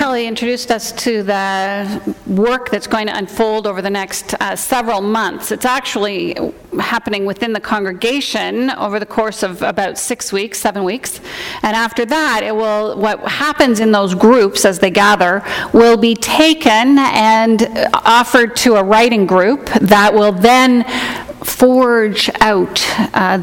Kelly introduced us to the work that's going to unfold over the next several months. It's actually happening within the congregation over the course of about 7 weeks. And after that, what happens in those groups as they gather will be taken and offered to a writing group that will then forge out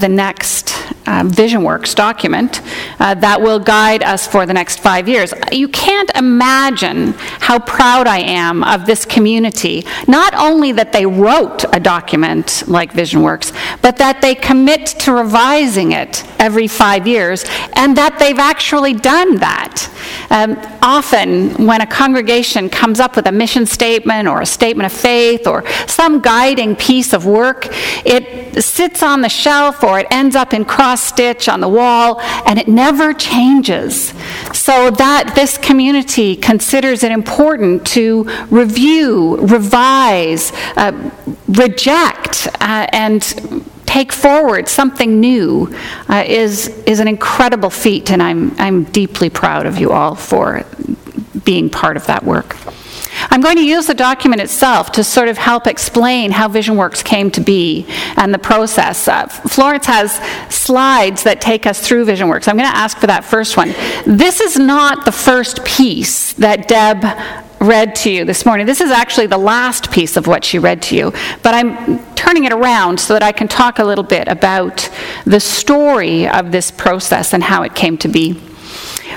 the next VisionWorks document that will guide us for the next 5 years. You can't imagine how proud I am of this community, not only that they wrote a document like VisionWorks, but that they commit to revising it every 5 years, and that they've actually done that. Often, when a congregation comes up with a mission statement or a statement of faith or some guiding piece of work, it sits on the shelf or it ends up in cross-stitch on the wall, and it never changes. So that this community considers it important to review, revise, reject, and take forward something new is an incredible feat, and I'm deeply proud of you all for being part of that work. I'm going to use the document itself to sort of help explain how VisionWorks came to be and the process. Florence has slides that take us through VisionWorks. I'm going to ask for that first one. This is not the first piece that Deb read to you this morning. This is actually the last piece of what she read to you, but I'm turning it around so that I can talk a little bit about the story of this process and how it came to be.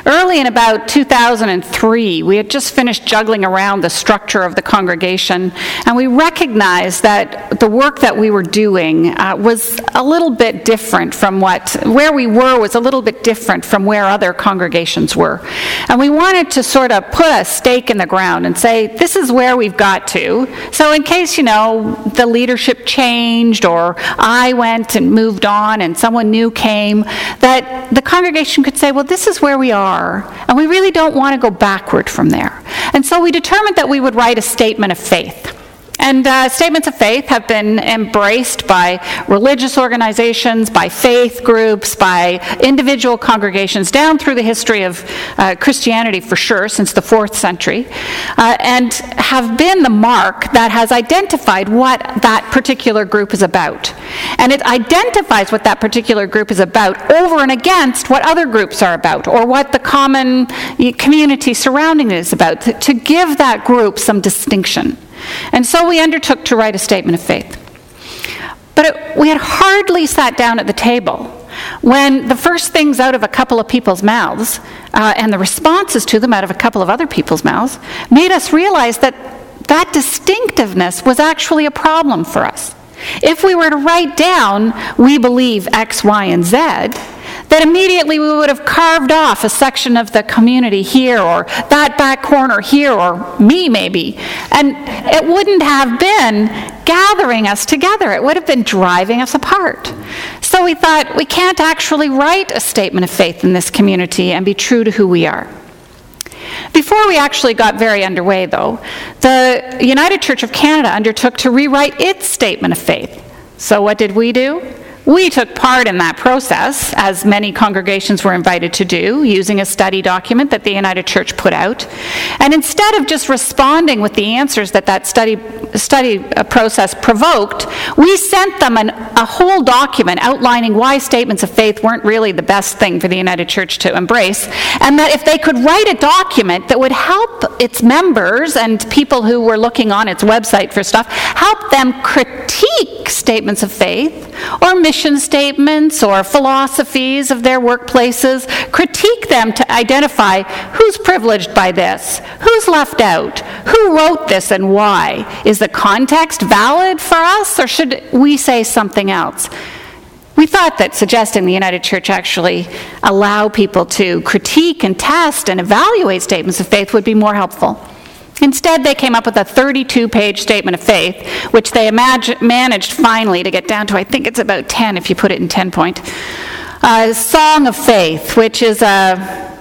Early in about 2003, we had just finished juggling around the structure of the congregation, and we recognized that the work that we were doing was a little bit different from where we were was a little bit different from where other congregations were. And we wanted to sort of put a stake in the ground and say, this is where we've got to. So in case, the leadership changed or I went and moved on and someone new came, that the congregation could say, well, this is where we are. And we really don't want to go backward from there. And so we determined that we would write a statement of faith. And statements of faith have been embraced by religious organizations, by faith groups, by individual congregations down through the history of Christianity for sure, since the 4th century, and have been the mark that has identified what that particular group is about. And it identifies what that particular group is about over and against what other groups are about, or what the common community surrounding it is about, to give that group some distinction. And so we undertook to write a statement of faith. But we had hardly sat down at the table when the first things out of a couple of people's mouths and the responses to them out of a couple of other people's mouths made us realize that that distinctiveness was actually a problem for us. If we were to write down, we believe X, Y, and Z, that immediately we would have carved off a section of the community here, or that back corner here, or me maybe. And it wouldn't have been gathering us together. It would have been driving us apart. So we thought, we can't actually write a statement of faith in this community and be true to who we are. Before we actually got very underway, though, the United Church of Canada undertook to rewrite its statement of faith. So what did we do? We took part in that process, as many congregations were invited to do, using a study document that the United Church put out. And instead of just responding with the answers that study process provoked, we sent them a whole document outlining why statements of faith weren't really the best thing for the United Church to embrace, and that if they could write a document that would help its members and people who were looking on its website for stuff, help them critique statements of faith, or mission statements, or philosophies of their workplaces, critique them to identify who's privileged by this, who's left out, who wrote this and why. Is the context valid for us, or should we say something else? We thought that suggesting the United Church actually allow people to critique and test and evaluate statements of faith would be more helpful. Instead, they came up with a 32-page statement of faith, which they managed finally to get down to, I think it's about 10 if you put it in 10-point. Song of Faith, which is a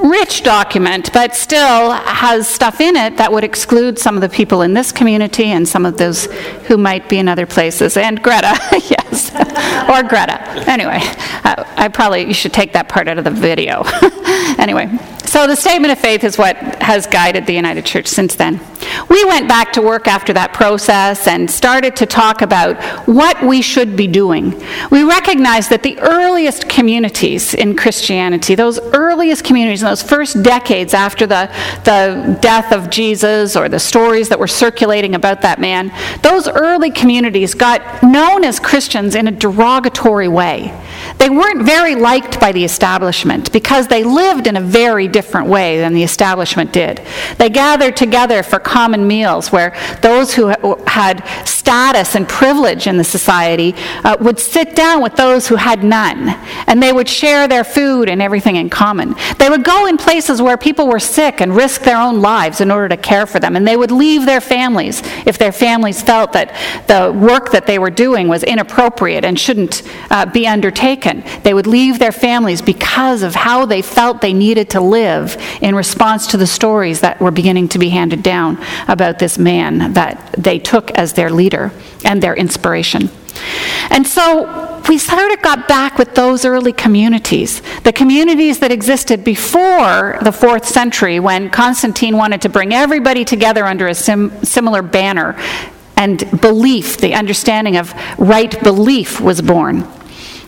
rich document, but still has stuff in it that would exclude some of the people in this community and some of those who might be in other places. And Gretta, yes, or Gretta. Anyway, you should take that part out of the video. Anyway, So the statement of faith is what has guided the United Church since then. We went back to work after that process and started to talk about what we should be doing. We recognized that the earliest communities in Christianity, those earliest communities in those first decades after the death of Jesus or the stories that were circulating about that man, those early communities got known as Christians in a derogatory way. They weren't very liked by the establishment because they lived in a very different way than the establishment did. They gathered together for common meals where those who had status and privilege in the society would sit down with those who had none, and they would share their food and everything in common. They would go in places where people were sick and risk their own lives in order to care for them, and they would leave their families if their families felt that the work that they were doing was inappropriate and shouldn't be undertaken. They would leave their families because of how they felt they needed to live in response to the stories that were beginning to be handed down about this man that they took as their leader and their inspiration. And so we sort of got back with those early communities, the communities that existed before the 4th century when Constantine wanted to bring everybody together under a similar banner, and belief, the understanding of right belief, was born.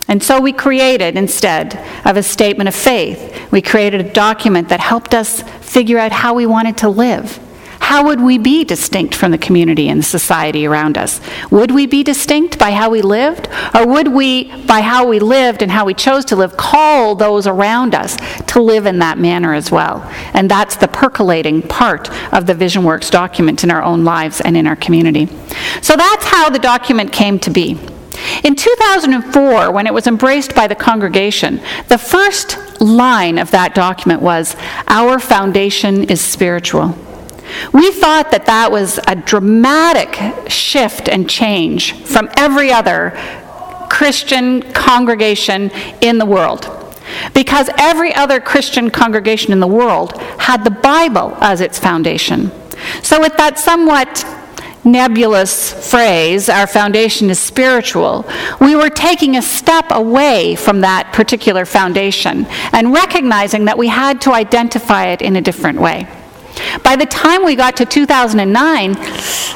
And so we created, instead of a statement of faith, we created a document that helped us figure out how we wanted to live. How would we be distinct from the community and the society around us? Would we be distinct by how we lived? Or would we, by how we lived and how we chose to live, call those around us to live in that manner as well? And that's the percolating part of the VisionWorks document in our own lives and in our community. So that's how the document came to be. In 2004, when it was embraced by the congregation, the first line of that document was, "Our foundation is spiritual." We thought that that was a dramatic shift and change from every other Christian congregation in the world, because every other Christian congregation in the world had the Bible as its foundation. So with that somewhat nebulous phrase, "our foundation is spiritual," we were taking a step away from that particular foundation and recognizing that we had to identify it in a different way. By the time we got to 2009,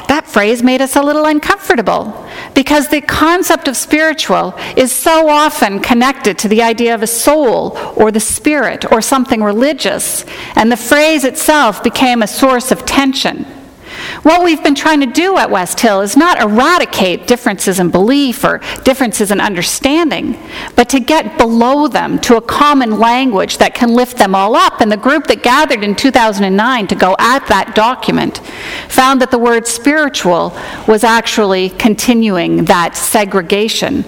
that phrase made us a little uncomfortable, because the concept of spiritual is so often connected to the idea of a soul or the spirit or something religious, and the phrase itself became a source of tension. What we've been trying to do at West Hill is not eradicate differences in belief or differences in understanding, but to get below them to a common language that can lift them all up. And the group that gathered in 2009 to go at that document found that the word spiritual was actually continuing that segregation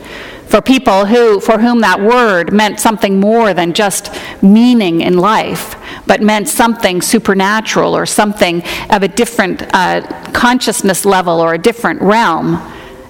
for people for whom that word meant something more than just meaning in life, but meant something supernatural or something of a different consciousness level or a different realm.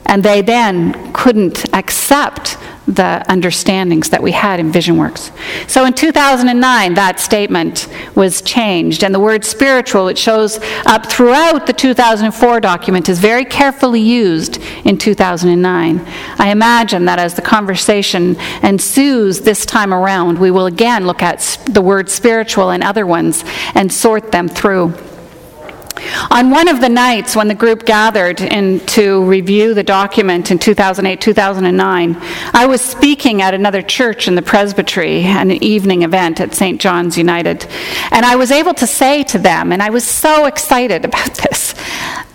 And they then couldn't accept the understandings that we had in VisionWorks. So in 2009, that statement was changed, and the word spiritual, it shows up throughout the 2004 document, is very carefully used in 2009. I imagine that as the conversation ensues this time around, we will again look at the word spiritual and other ones and sort them through. On one of the nights when the group gathered to review the document in 2008-2009, I was speaking at another church in the presbytery, an evening event at St. John's United, and I was able to say to them, and I was so excited about this,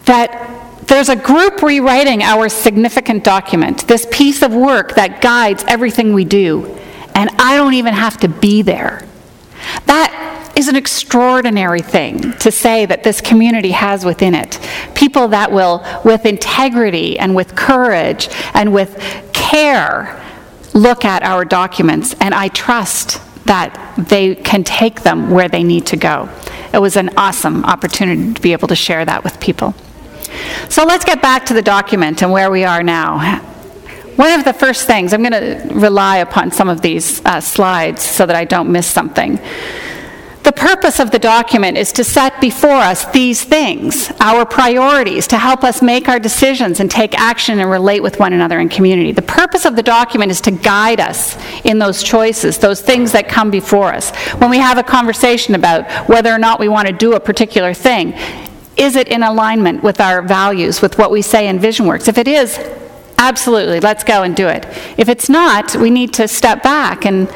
that there's a group rewriting our significant document, this piece of work that guides everything we do, and I don't even have to be there. That is an extraordinary thing to say that this community has within it. People that will, with integrity and with courage and with care, look at our documents, and I trust that they can take them where they need to go. It was an awesome opportunity to be able to share that with people. So let's get back to the document and where we are now. One of the first things, I'm going to rely upon some of these slides so that I don't miss something. The purpose of the document is to set before us these things, our priorities, to help us make our decisions and take action and relate with one another in community. The purpose of the document is to guide us in those choices, those things that come before us. When we have a conversation about whether or not we want to do a particular thing, is it in alignment with our values, with what we say in VisionWorks? If it is, absolutely, let's go and do it. If it's not, we need to step back and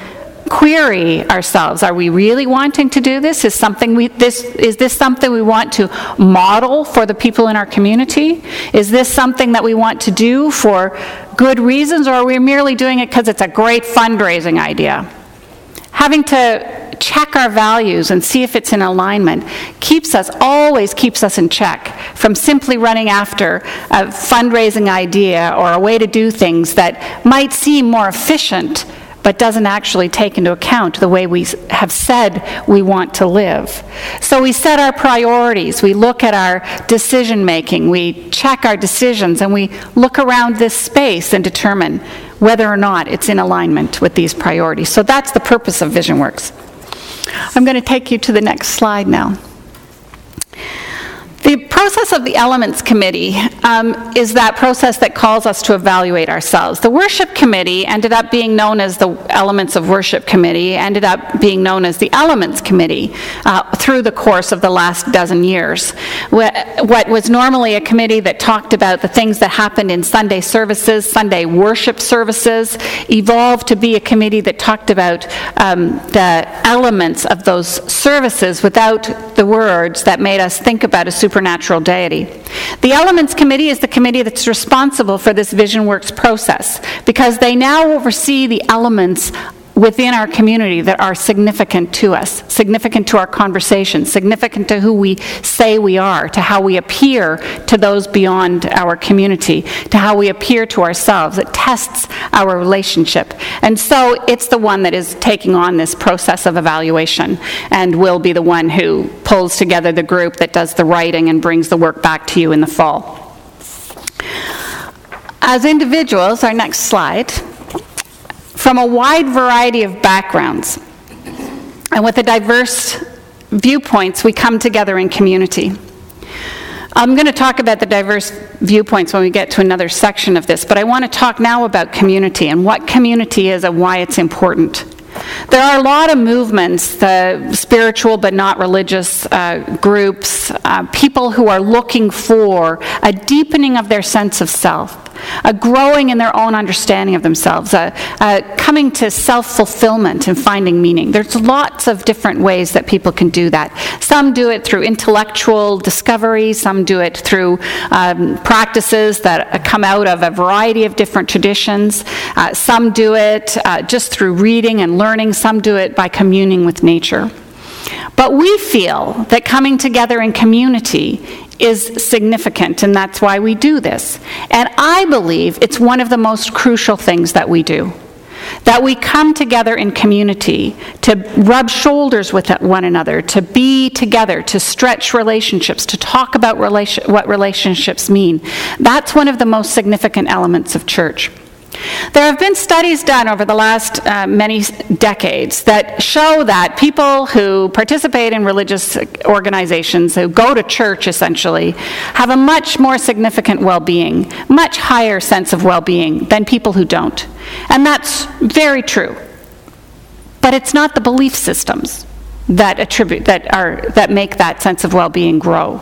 query ourselves. Are we really wanting to do this? Is this something we want to model for the people in our community? Is this something that we want to do for good reasons, or are we merely doing it because it's a great fundraising idea? Having to check our values and see if it's in alignment always keeps us in check from simply running after a fundraising idea or a way to do things that might seem more efficient but doesn't actually take into account the way we have said we want to live. So we set our priorities, we look at our decision making, we check our decisions, and we look around this space and determine whether or not it's in alignment with these priorities. So that's the purpose of VisionWorks. I'm going to take you to the next slide now. The process of the Elements Committee is that process that calls us to evaluate ourselves. The Worship Committee ended up being known as the Elements of Worship Committee, ended up being known as the Elements Committee through the course of the last dozen years. What was normally a committee that talked about the things that happened in Sunday services, Sunday worship services, evolved to be a committee that talked about the elements of those services without the words that made us think about a supernatural deity. The Elements Committee is the committee that's responsible for this VisionWorks process because they now oversee the elements within our community that are significant to us, significant to our conversation, significant to who we say we are, to how we appear to those beyond our community, to how we appear to ourselves. It tests our relationship. And so it's the one that is taking on this process of evaluation and will be the one who pulls together the group that does the writing and brings the work back to you in the fall. As individuals, our next slide, from a wide variety of backgrounds and with a diverse viewpoints, we come together in community. I'm going to talk about the diverse viewpoints when we get to another section of this, but I want to talk now about community and what community is and why it's important. There are a lot of movements, the spiritual but not religious groups, people who are looking for a deepening of their sense of self, a growing in their own understanding of themselves, coming to self-fulfillment and finding meaning. There's lots of different ways that people can do that. Some do it through intellectual discovery, some do it through practices that come out of a variety of different traditions. Some do it just through reading and learning. Some do it by communing with nature. But we feel that coming together in community is significant, and that's why we do this. And I believe it's one of the most crucial things that we do. That we come together in community to rub shoulders with one another, to be together, to stretch relationships, to talk about what relationships mean. That's one of the most significant elements of church. There have been studies done over the last many decades that show that people who participate in religious organizations, who go to church essentially, have a much more significant well-being, much higher sense of well-being than people who don't. And that's very true. But it's not the belief systems that make that sense of well-being grow.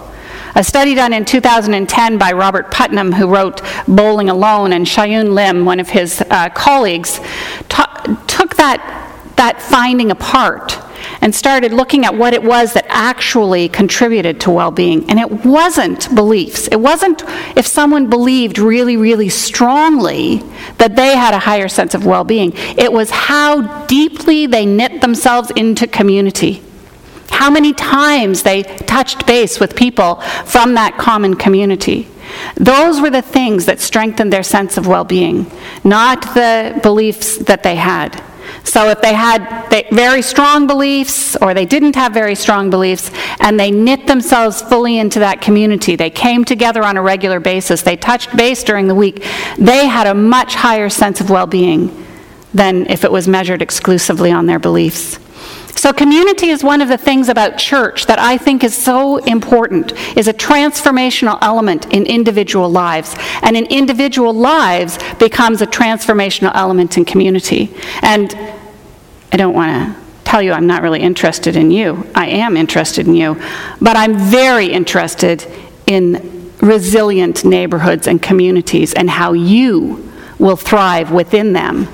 A study done in 2010 by Robert Putnam, who wrote Bowling Alone, and Shayun Lim, one of his colleagues, took that finding apart and started looking at what it was that actually contributed to well-being. And it wasn't beliefs. It wasn't if someone believed really, really strongly that they had a higher sense of well-being. It was how deeply they knit themselves into community. How many times they touched base with people from that common community. Those were the things that strengthened their sense of well-being, not the beliefs that they had. So if they had very strong beliefs, or they didn't have very strong beliefs, and they knit themselves fully into that community, they came together on a regular basis, they touched base during the week, they had a much higher sense of well-being than if it was measured exclusively on their beliefs. So community is one of the things about church that I think is so important, is a transformational element in individual lives. And in individual lives becomes a transformational element in community. And I don't want to tell you I'm not really interested in you. I am interested in you. But I'm very interested in resilient neighborhoods and communities and how you will thrive within them.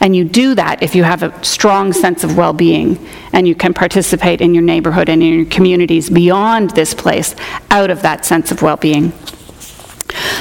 And you do that if you have a strong sense of well-being and you can participate in your neighborhood and in your communities beyond this place, out of that sense of well-being.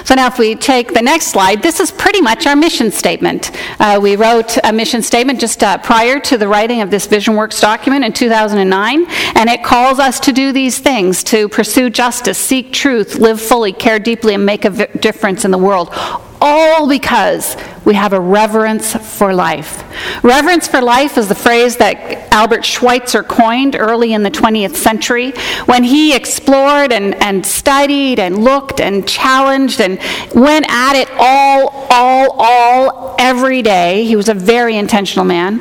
So now if we take the next slide, this is pretty much our mission statement. We wrote a mission statement just prior to the writing of this VisionWorks document in 2009, and it calls us to do these things: to pursue justice, seek truth, live fully, care deeply, and make a difference in the world. All because we have a reverence for life. Reverence for life is the phrase that Albert Schweitzer coined early in the 20th century when he explored and studied and looked and challenged and went at it all every day. He was a very intentional man,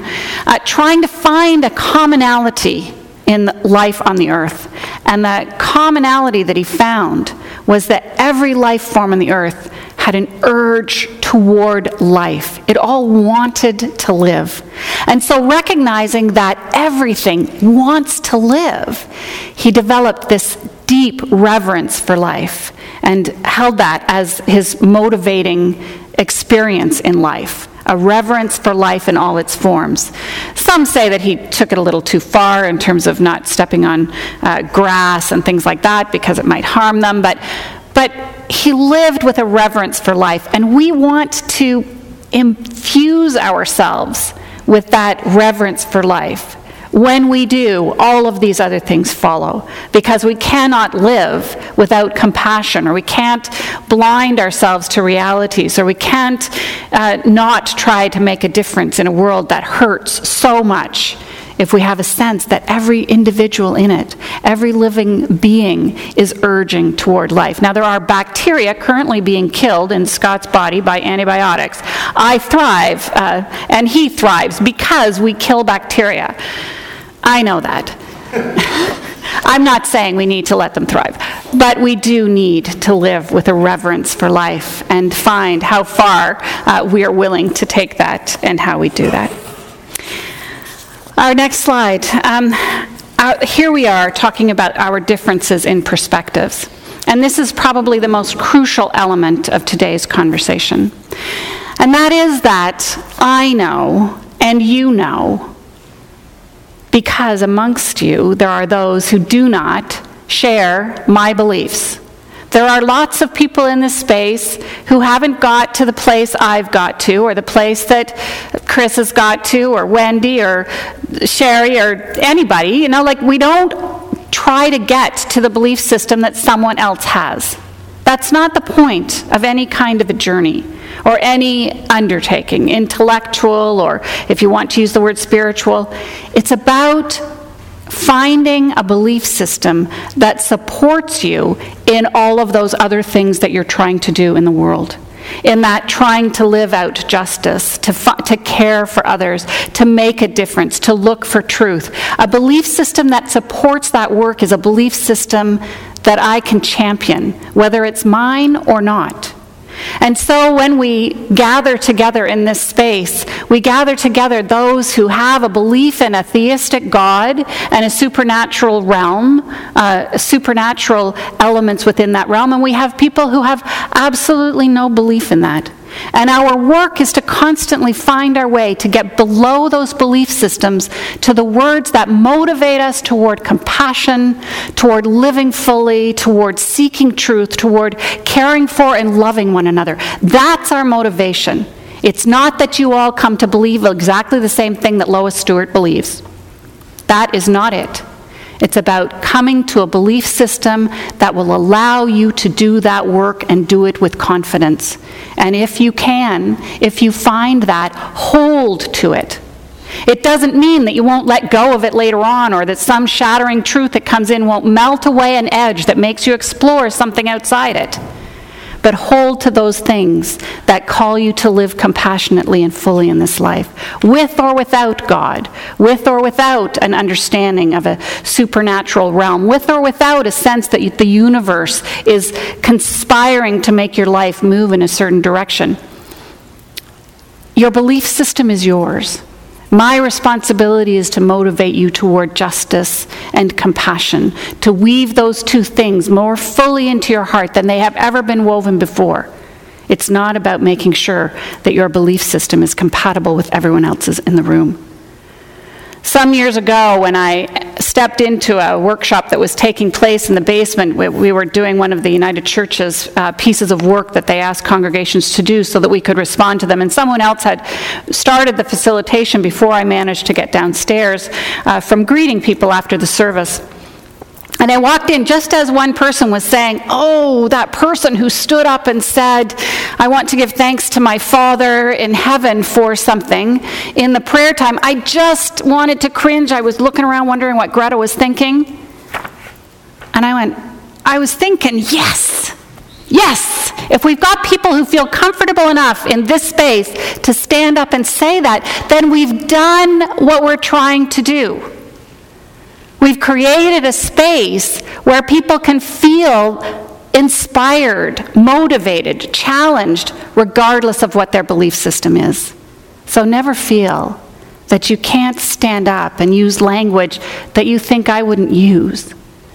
trying to find a commonality in life on the earth. And the commonality that he found was that every life form on the earth had an urge toward life. It all wanted to live. And so recognizing that everything wants to live, he developed this deep reverence for life and held that as his motivating experience in life. A reverence for life in all its forms. Some say that he took it a little too far in terms of not stepping on grass and things like that because it might harm them, but he lived with a reverence for life, and we want to infuse ourselves with that reverence for life. When we do, all of these other things follow, because we cannot live without compassion, or we can't blind ourselves to realities, or we can't not try to make a difference in a world that hurts so much if we have a sense that every individual in it, every living being is urging toward life. Now, there are bacteria currently being killed in Scott's body by antibiotics. I thrive, and he thrives, because we kill bacteria. I know that. I'm not saying we need to let them thrive, but we do need to live with a reverence for life and find how far we are willing to take that and how we do that. Our next slide. Here we are talking about our differences in perspectives. And this is probably the most crucial element of today's conversation. And that is that I know and you know, because amongst you there are those who do not share my beliefs. There are lots of people in this space who haven't got to the place I've got to, or the place that Chris has got to, or Wendy, or Sherry, or anybody. You know, like, we don't try to get to the belief system that someone else has. That's not the point of any kind of a journey or any undertaking, intellectual, or if you want to use the word spiritual. It's about finding a belief system that supports you in all of those other things that you're trying to do in the world. In that trying to live out justice, to care for others, to make a difference, to look for truth. A belief system that supports that work is a belief system that I can champion, whether it's mine or not. And so when we gather together in this space, we gather together those who have a belief in a theistic God and a supernatural realm, supernatural elements within that realm, and we have people who have absolutely no belief in that. And our work is to constantly find our way to get below those belief systems to the words that motivate us toward compassion, toward living fully, toward seeking truth, toward caring for and loving one another. That's our motivation. It's not that you all come to believe exactly the same thing that Lois Stewart believes. That is not it. It's about coming to a belief system that will allow you to do that work and do it with confidence. And if you can, if you find that, hold to it. It doesn't mean that you won't let go of it later on, or that some shattering truth that comes in won't melt away an edge that makes you explore something outside it. but hold to those things that call you to live compassionately and fully in this life, with or without God, with or without an understanding of a supernatural realm, with or without a sense that the universe is conspiring to make your life move in a certain direction. Your belief system is yours. My responsibility is to motivate you toward justice and compassion, to weave those two things more fully into your heart than they have ever been woven before. It's not about making sure that your belief system is compatible with everyone else's in the room. Some years ago, when I stepped into a workshop that was taking place in the basement, we were doing one of the United Church's pieces of work that they asked congregations to do so that we could respond to them. And someone else had started the facilitation before I managed to get downstairs from greeting people after the service. And I walked in just as one person was saying, "Oh, that person who stood up and said, 'I want to give thanks to my Father in heaven for something,' in the prayer time, I just wanted to cringe. I was looking around wondering what Gretta was thinking. And I was thinking, yes, if we've got people who feel comfortable enough in this space to stand up and say that, then we've done what we're trying to do. We've created a space where people can feel inspired, motivated, challenged, regardless of what their belief system is. So never feel that you can't stand up and use language that you think I wouldn't use.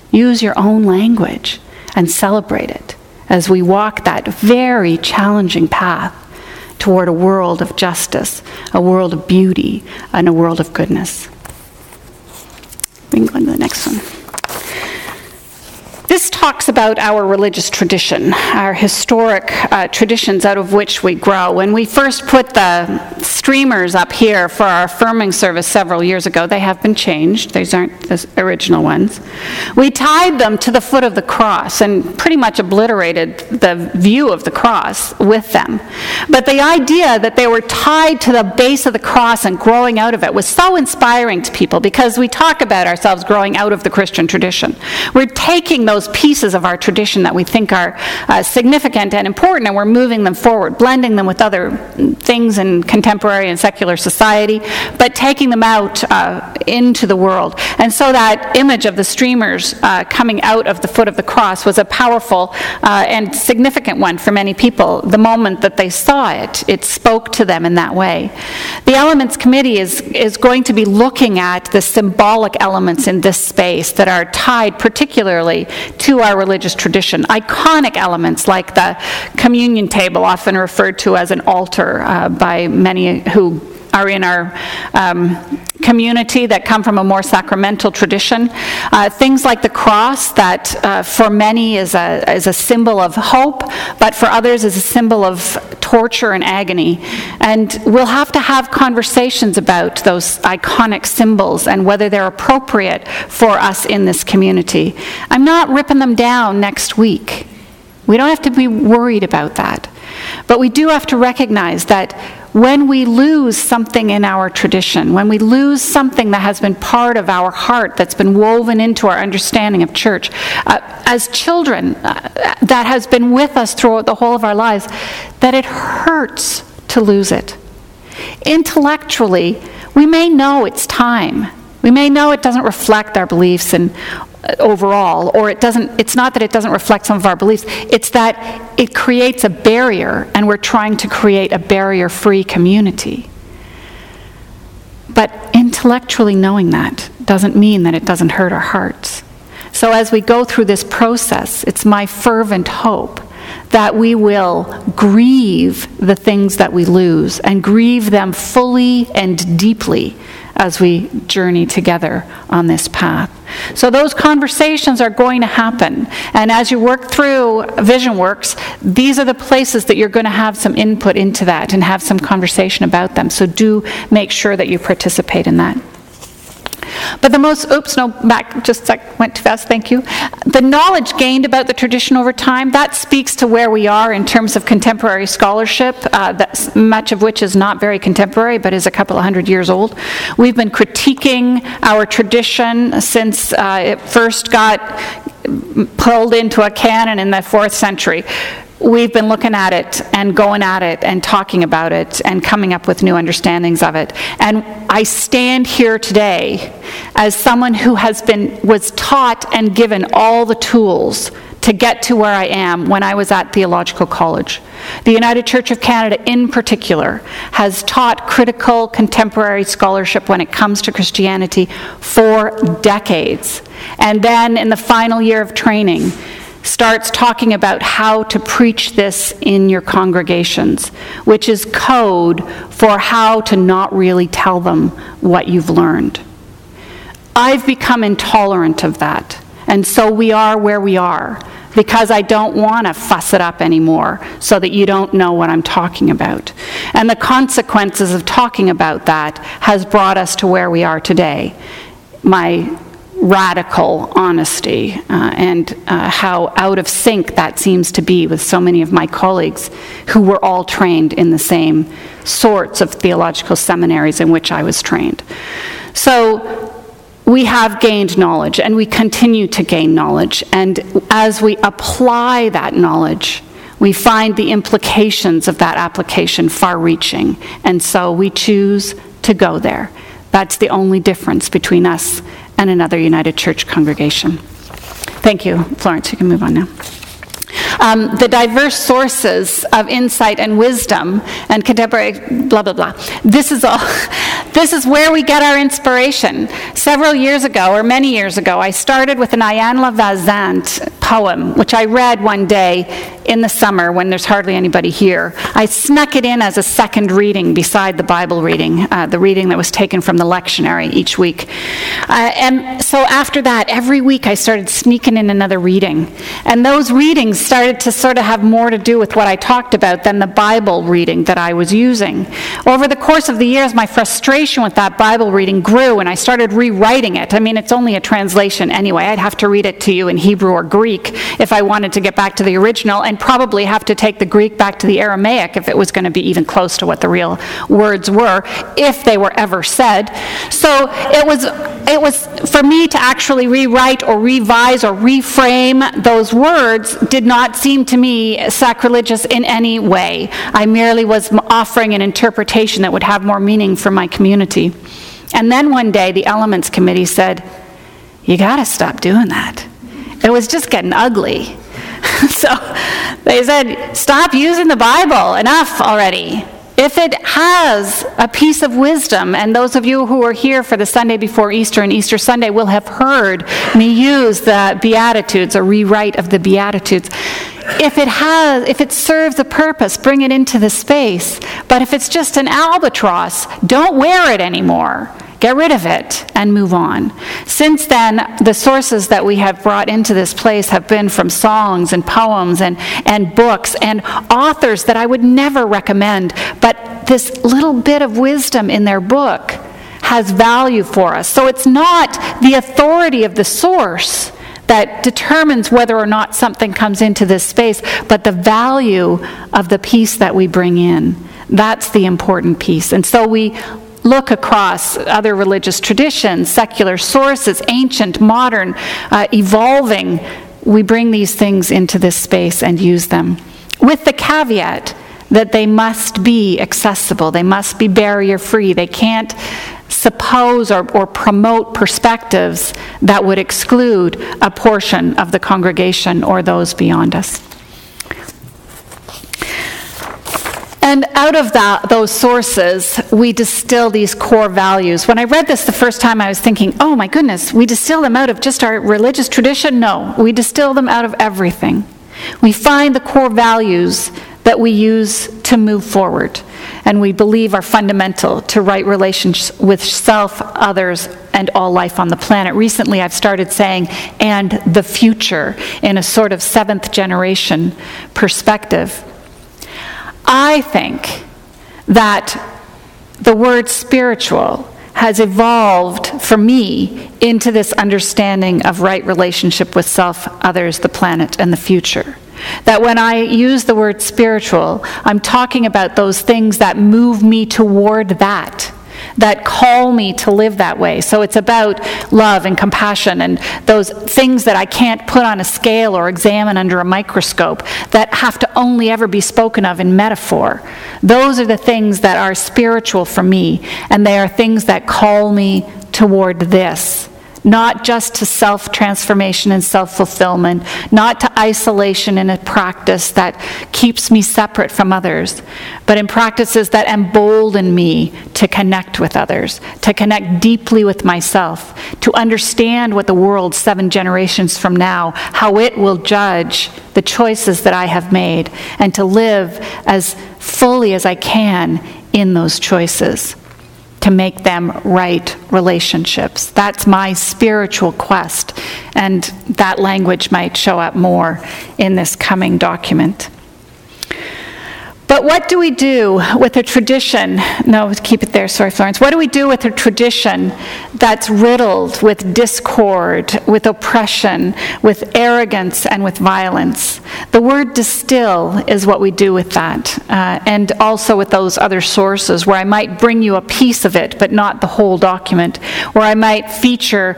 Use your own language and celebrate it as we walk that very challenging path toward a world of justice, a world of beauty, and a world of goodness. We can go on to the next one. This talks about our religious tradition, our historic traditions out of which we grow. When we first put the streamers up here for our affirming service several years ago, they have been changed. These aren't the original ones. We tied them to the foot of the cross and pretty much obliterated the view of the cross with them. But the idea that they were tied to the base of the cross and growing out of it was so inspiring to people, because we talk about ourselves growing out of the Christian tradition. We're taking those pieces of our tradition that we think are significant and important, and we're moving them forward, blending them with other things in contemporary and secular society, but taking them out into the world. And so that image of the streamers coming out of the foot of the cross was a powerful and significant one for many people. The moment that they saw it, it spoke to them in that way. The Elements Committee is going to be looking at the symbolic elements in this space that are tied particularly to our religious tradition. Iconic elements like the communion table, often referred to as an altar by many who are in our community that come from a more sacramental tradition. Things like the cross that for many is a symbol of hope, but for others is a symbol of torture and agony. And we'll have to have conversations about those iconic symbols and whether they're appropriate for us in this community. I'm not ripping them down next week. We don't have to be worried about that. But we do have to recognize that when we lose something in our tradition, when we lose something that has been part of our heart, that's been woven into our understanding of church, as children, that has been with us throughout the whole of our lives, that it hurts to lose it. Intellectually, we may know it's time. We may know it doesn't reflect our beliefs and overall, or it's not that it doesn't reflect some of our beliefs, it's that it creates a barrier, and we're trying to create a barrier-free community. But intellectually knowing that doesn't mean that it doesn't hurt our hearts. So as we go through this process, it's my fervent hope that we will grieve the things that we lose, and grieve them fully and deeply as we journey together on this path. So those conversations are going to happen. And as you work through VisionWorks, these are the places that you're going to have some input into that and have some conversation about them. So do make sure that you participate in that. But the most, went too fast, thank you. The knowledge gained about the tradition over time, that speaks to where we are in terms of contemporary scholarship, much of which is not very contemporary, but is a couple of hundred years old. We've been critiquing our tradition since it first got pulled into a canon in the 4th century. we've been looking at it and going at it and talking about it and coming up with new understandings of it. And I stand here today as someone who was taught and given all the tools to get to where I am when I was at theological college. The United Church of Canada in particular has taught critical contemporary scholarship when it comes to Christianity for decades. And then in the final year of training, starts talking about how to preach this in your congregations, which is code for how to not really tell them what you've learned. I've become intolerant of that, and so we are where we are, because I don't want to fuss it up anymore so that you don't know what I'm talking about. And the consequences of talking about that has brought us to where we are today. My radical honesty and how out of sync that seems to be with so many of my colleagues who were all trained in the same sorts of theological seminaries in which I was trained. So we have gained knowledge, and we continue to gain knowledge, and as we apply that knowledge, we find the implications of that application far-reaching, and so we choose to go there. That's the only difference between us and another United Church congregation. Thank you. Florence, you can move on now. The diverse sources of insight and wisdom and contemporary blah, blah, blah. This is where we get our inspiration. Several years ago, or many years ago, I started with an Ayanla Vazant poem, which I read one day in the summer when there's hardly anybody here. I snuck it in as a second reading beside the Bible reading, the reading that was taken from the lectionary each week. And so after that, every week I started sneaking in another reading. And those readings started to sort of have more to do with what I talked about than the Bible reading that I was using. Over the course of the years, my frustration with that Bible reading grew, and I started rewriting it. I mean, it's only a translation anyway. I'd have to read it to you in Hebrew or Greek if I wanted to get back to the original, and probably have to take the Greek back to the Aramaic if it was going to be even close to what the real words were, if they were ever said. So it was for me to actually rewrite or revise or reframe those words did not seem to me sacrilegious in any way. I merely was offering an interpretation that would have more meaning for my community. And then one day the Elements Committee said, "You got to stop doing that. It was just getting ugly." So they said, "Stop using the Bible. Enough already. If it has a piece of wisdom," and those of you who are here for the Sunday before Easter and Easter Sunday will have heard me use the Beatitudes, a rewrite of the Beatitudes. If it serves a purpose, bring it into the space. But if it's just an albatross, don't wear it anymore. Get rid of it and move on. Since then, the sources that we have brought into this place have been from songs and poems and books and authors that I would never recommend. But this little bit of wisdom in their book has value for us. So it's not the authority of the source that determines whether or not something comes into this space, but the value of the piece that we bring in. That's the important piece. And so we look across other religious traditions, secular sources, ancient, modern, evolving. We bring these things into this space and use them, with the caveat that they must be accessible. They must be barrier-free. They can't suppose or promote perspectives that would exclude a portion of the congregation or those beyond us. And out of those sources, we distill these core values. When I read this the first time, I was thinking, oh my goodness, we distill them out of just our religious tradition? No, we distill them out of everything. We find the core values that we use to move forward, and we believe are fundamental to right relations with self, others, and all life on the planet. Recently, I've started saying, and the future, in a sort of seventh generation perspective. I think that the word spiritual has evolved for me into this understanding of right relationship with self, others, the planet, and the future. That when I use the word spiritual, I'm talking about those things that move me toward that. that call me to live that way. So it's about love and compassion and those things that I can't put on a scale or examine under a microscope, that have to only ever be spoken of in metaphor. Those are the things that are spiritual for me, and they are things that call me toward this. Not just to self-transformation and self-fulfillment, not to isolation in a practice that keeps me separate from others, but in practices that embolden me to connect with others, to connect deeply with myself, to understand what the world 7 generations from now, how it will judge the choices that I have made, and to live as fully as I can in those choices, to make them right relationships. That's my spiritual quest, and that language might show up more in this coming document. But what do we do with a tradition? No, keep it there, sorry, Florence. What do we do with a tradition that's riddled with discord, with oppression, with arrogance, and with violence? The word distill is what we do with that, and also with those other sources where I might bring you a piece of it, but not the whole document, where I might feature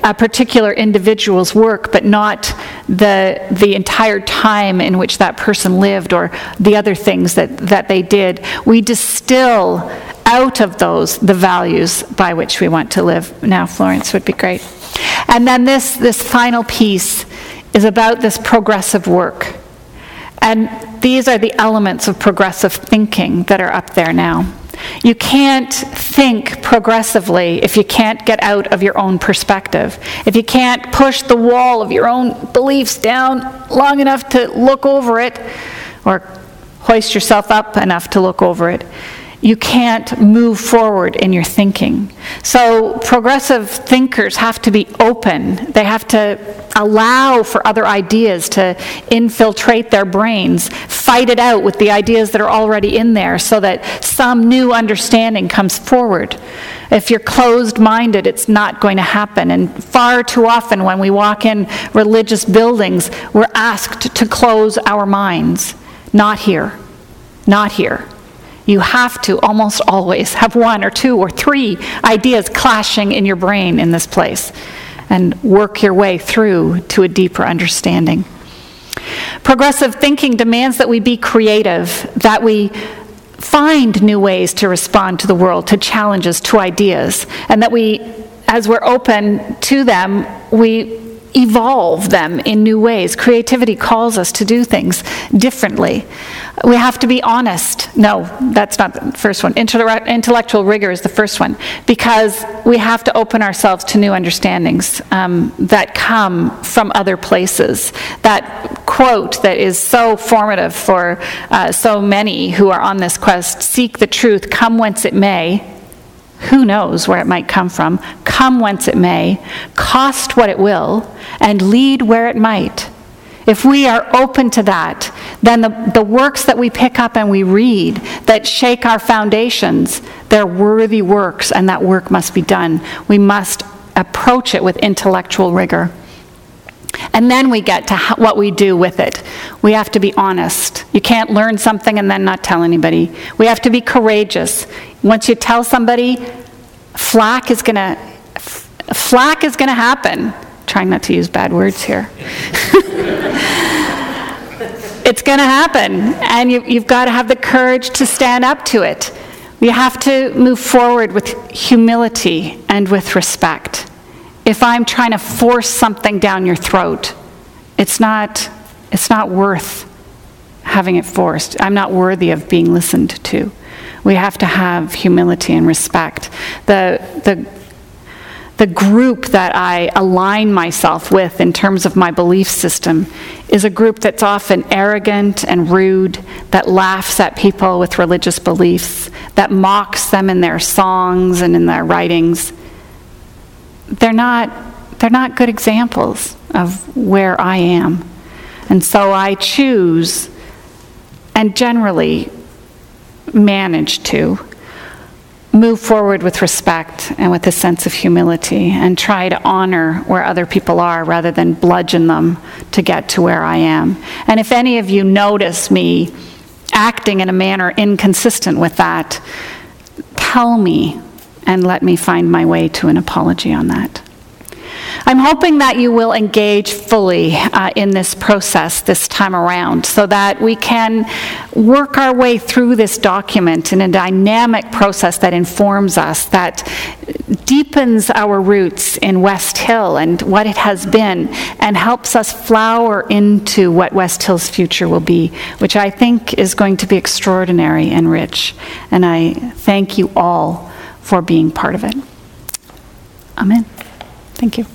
a particular individual's work, but not the entire time in which that person lived or the other things that they did. We distill out of those the values by which we want to live. Now, Florence would be great. And then this final piece is about this progressive work. And these are the elements of progressive thinking that are up there now. You can't think progressively if you can't get out of your own perspective. If you can't push the wall of your own beliefs down long enough to look over it, or hoist yourself up enough to look over it, you can't move forward in your thinking. So progressive thinkers have to be open. They have to allow for other ideas to infiltrate their brains, fight it out with the ideas that are already in there so that some new understanding comes forward. If you're closed-minded, it's not going to happen. And far too often when we walk in religious buildings, we're asked to close our minds. Not here. Not here. You have to almost always have 1 or 2 or 3 ideas clashing in your brain in this place, and work your way through to a deeper understanding. Progressive thinking demands that we be creative, that we find new ways to respond to the world, to challenges, to ideas, and that we, as we're open to them, we evolve them in new ways. Creativity calls us to do things differently. We have to be honest. No, that's not the first one. Intellectual rigor is the first one, because we have to open ourselves to new understandings that come from other places. That quote that is so formative for so many who are on this quest: seek the truth, come whence it may. Who knows where it might come from? Come whence it may, cost what it will, and lead where it might. If we are open to that, then the works that we pick up and we read that shake our foundations, they're worthy works, and that work must be done. We must approach it with intellectual rigor. And then we get to what we do with it. We have to be honest. You can't learn something and then not tell anybody. We have to be courageous. Once you tell somebody, flack is going to happen. I'm trying not to use bad words here. It's going to happen, and you've got to have the courage to stand up to it. We have to move forward with humility and with respect. If I'm trying to force something down your throat, it's not worth having it forced. I'm not worthy of being listened to. We have to have humility and respect. The group that I align myself with in terms of my belief system is a group that's often arrogant and rude, that laughs at people with religious beliefs, that mocks them in their songs and in their writings. They're not good examples of where I am. And so I choose, and generally manage to, move forward with respect and with a sense of humility, and try to honor where other people are rather than bludgeon them to get to where I am. And if any of you notice me acting in a manner inconsistent with that, tell me. and let me find my way to an apology on that. I'm hoping that you will engage fully in this process this time around so that we can work our way through this document in a dynamic process that informs us, that deepens our roots in West Hill and what it has been, and helps us flower into what West Hill's future will be, which I think is going to be extraordinary and rich. And I thank you all for being part of it. Amen. Thank you.